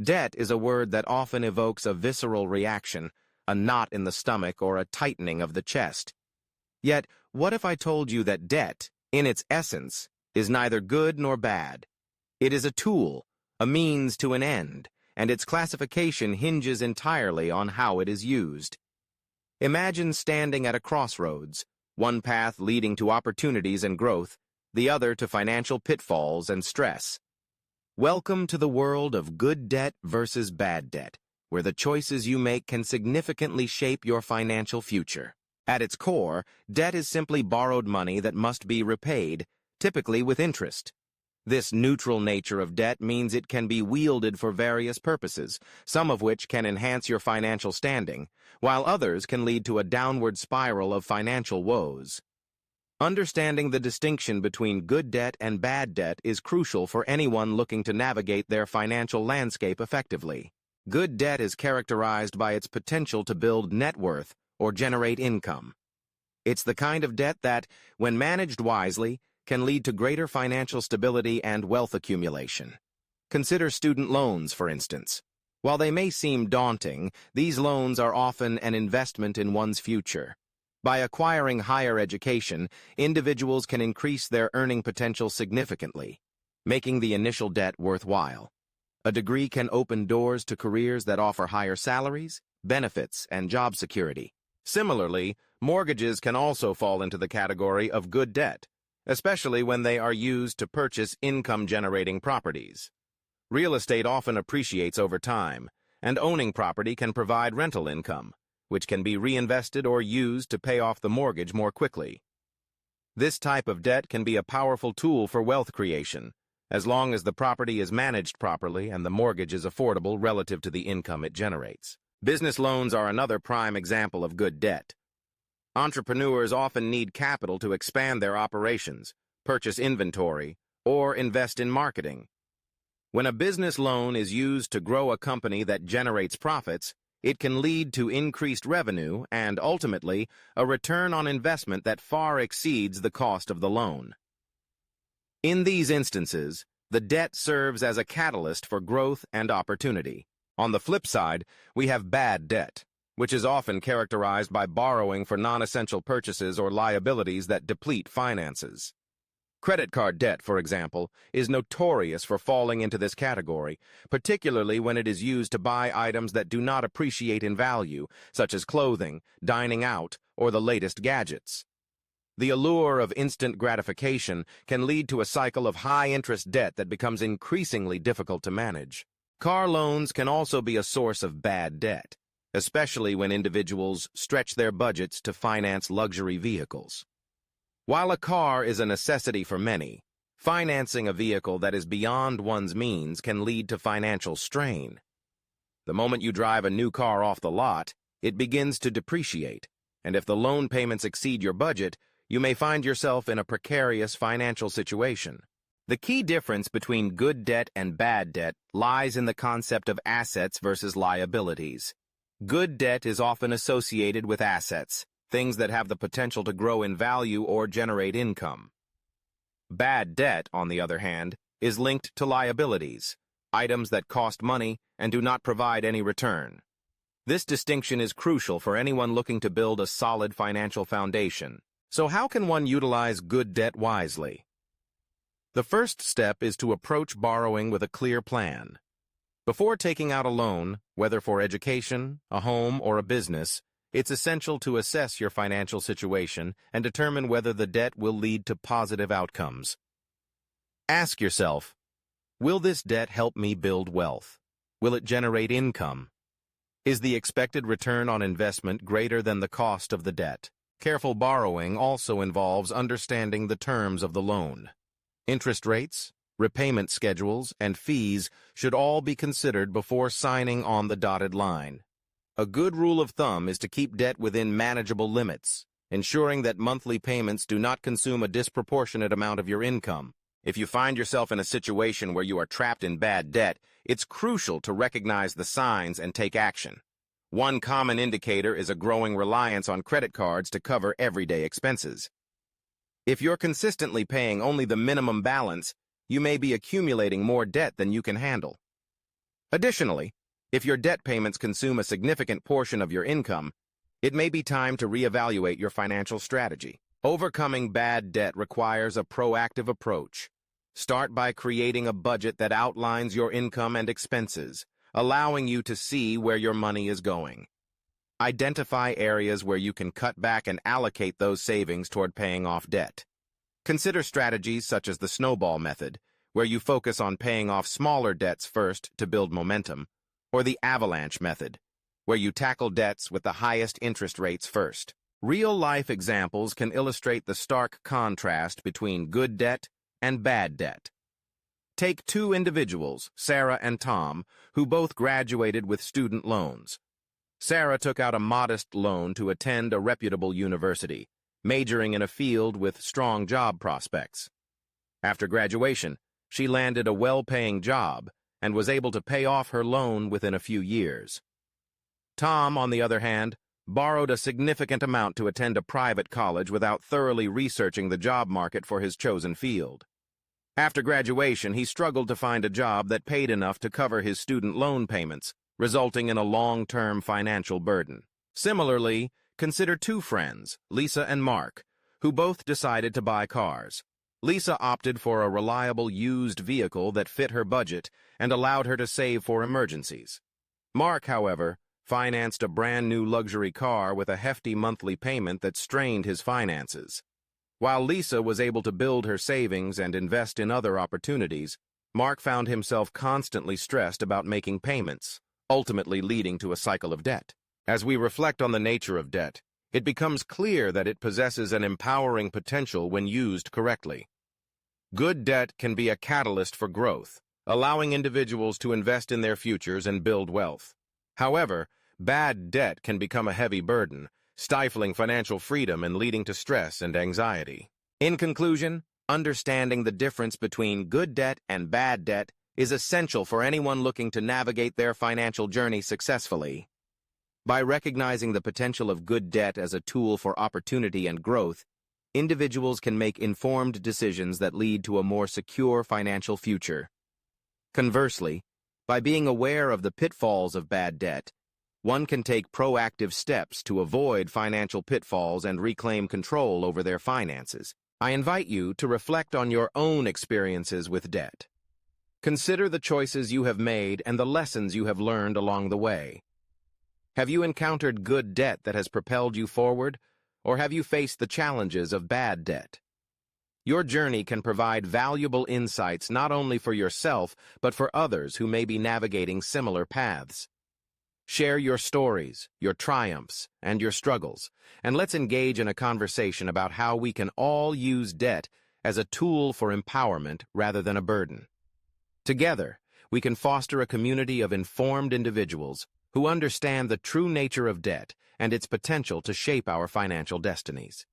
Debt is a word that often evokes a visceral reaction, a knot in the stomach or a tightening of the chest. Yet, what if I told you that debt, in its essence, is neither good nor bad? It is a tool, a means to an end, and its classification hinges entirely on how it is used. Imagine standing at a crossroads, one path leading to opportunities and growth, the other to financial pitfalls and stress. Welcome to the world of good debt versus bad debt, where the choices you make can significantly shape your financial future. At its core, debt is simply borrowed money that must be repaid, typically with interest. This neutral nature of debt means it can be wielded for various purposes, some of which can enhance your financial standing, while others can lead to a downward spiral of financial woes. Understanding the distinction between good debt and bad debt is crucial for anyone looking to navigate their financial landscape effectively. Good debt is characterized by its potential to build net worth or generate income. It's the kind of debt that, when managed wisely, can lead to greater financial stability and wealth accumulation. Consider student loans, for instance. While they may seem daunting, these loans are often an investment in one's future. By acquiring higher education, individuals can increase their earning potential significantly, making the initial debt worthwhile. A degree can open doors to careers that offer higher salaries, benefits, and job security. Similarly, mortgages can also fall into the category of good debt, especially when they are used to purchase income-generating properties. Real estate often appreciates over time, and owning property can provide rental income, which can be reinvested or used to pay off the mortgage more quickly. This type of debt can be a powerful tool for wealth creation, as long as the property is managed properly and the mortgage is affordable relative to the income it generates. Business loans are another prime example of good debt. Entrepreneurs often need capital to expand their operations, purchase inventory, or invest in marketing. When a business loan is used to grow a company that generates profits, it can lead to increased revenue and, ultimately, a return on investment that far exceeds the cost of the loan. In these instances, the debt serves as a catalyst for growth and opportunity. On the flip side, we have bad debt, which is often characterized by borrowing for non-essential purchases or liabilities that deplete finances. Credit card debt, for example, is notorious for falling into this category, particularly when it is used to buy items that do not appreciate in value, such as clothing, dining out, or the latest gadgets. The allure of instant gratification can lead to a cycle of high-interest debt that becomes increasingly difficult to manage. Car loans can also be a source of bad debt, especially when individuals stretch their budgets to finance luxury vehicles. While a car is a necessity for many, financing a vehicle that is beyond one's means can lead to financial strain. The moment you drive a new car off the lot, it begins to depreciate, and if the loan payments exceed your budget, you may find yourself in a precarious financial situation. The key difference between good debt and bad debt lies in the concept of assets versus liabilities. Good debt is often associated with assets, things that have the potential to grow in value or generate income. Bad debt, on the other hand, is linked to liabilities, items that cost money and do not provide any return. This distinction is crucial for anyone looking to build a solid financial foundation. So how can one utilize good debt wisely? The first step is to approach borrowing with a clear plan. Before taking out a loan, whether for education, a home, or a business, it's essential to assess your financial situation and determine whether the debt will lead to positive outcomes. Ask yourself, will this debt help me build wealth? Will it generate income? Is the expected return on investment greater than the cost of the debt? Careful borrowing also involves understanding the terms of the loan. Interest rates, repayment schedules, and fees should all be considered before signing on the dotted line. A good rule of thumb is to keep debt within manageable limits, ensuring that monthly payments do not consume a disproportionate amount of your income. If you find yourself in a situation where you are trapped in bad debt, it's crucial to recognize the signs and take action. One common indicator is a growing reliance on credit cards to cover everyday expenses. If you're consistently paying only the minimum balance, you may be accumulating more debt than you can handle. Additionally, if your debt payments consume a significant portion of your income, it may be time to reevaluate your financial strategy. Overcoming bad debt requires a proactive approach. Start by creating a budget that outlines your income and expenses, allowing you to see where your money is going. Identify areas where you can cut back and allocate those savings toward paying off debt. Consider strategies such as the snowball method, where you focus on paying off smaller debts first to build momentum, or the avalanche method, where you tackle debts with the highest interest rates first. Real-life examples can illustrate the stark contrast between good debt and bad debt. Take two individuals, Sarah and Tom, who both graduated with student loans. Sarah took out a modest loan to attend a reputable university, majoring in a field with strong job prospects. After graduation, she landed a well-paying job and was able to pay off her loan within a few years. Tom, on the other hand, borrowed a significant amount to attend a private college without thoroughly researching the job market for his chosen field. After graduation, he struggled to find a job that paid enough to cover his student loan payments, resulting in a long-term financial burden. Similarly, consider two friends, Lisa and Mark, who both decided to buy cars. Lisa opted for a reliable used vehicle that fit her budget and allowed her to save for emergencies. Mark, however, financed a brand-new luxury car with a hefty monthly payment that strained his finances. While Lisa was able to build her savings and invest in other opportunities, Mark found himself constantly stressed about making payments, ultimately leading to a cycle of debt. As we reflect on the nature of debt, it becomes clear that it possesses an empowering potential when used correctly. Good debt can be a catalyst for growth, allowing individuals to invest in their futures and build wealth. However, bad debt can become a heavy burden, stifling financial freedom and leading to stress and anxiety. In conclusion, understanding the difference between good debt and bad debt is essential for anyone looking to navigate their financial journey successfully. By recognizing the potential of good debt as a tool for opportunity and growth, individuals can make informed decisions that lead to a more secure financial future. Conversely, by being aware of the pitfalls of bad debt, one can take proactive steps to avoid financial pitfalls and reclaim control over their finances. I invite you to reflect on your own experiences with debt. Consider the choices you have made and the lessons you have learned along the way. Have you encountered good debt that has propelled you forward, or have you faced the challenges of bad debt? Your journey can provide valuable insights not only for yourself, but for others who may be navigating similar paths. Share your stories, your triumphs, and your struggles, and let's engage in a conversation about how we can all use debt as a tool for empowerment rather than a burden. Together, we can foster a community of informed individuals who understand the true nature of debt and its potential to shape our financial destinies.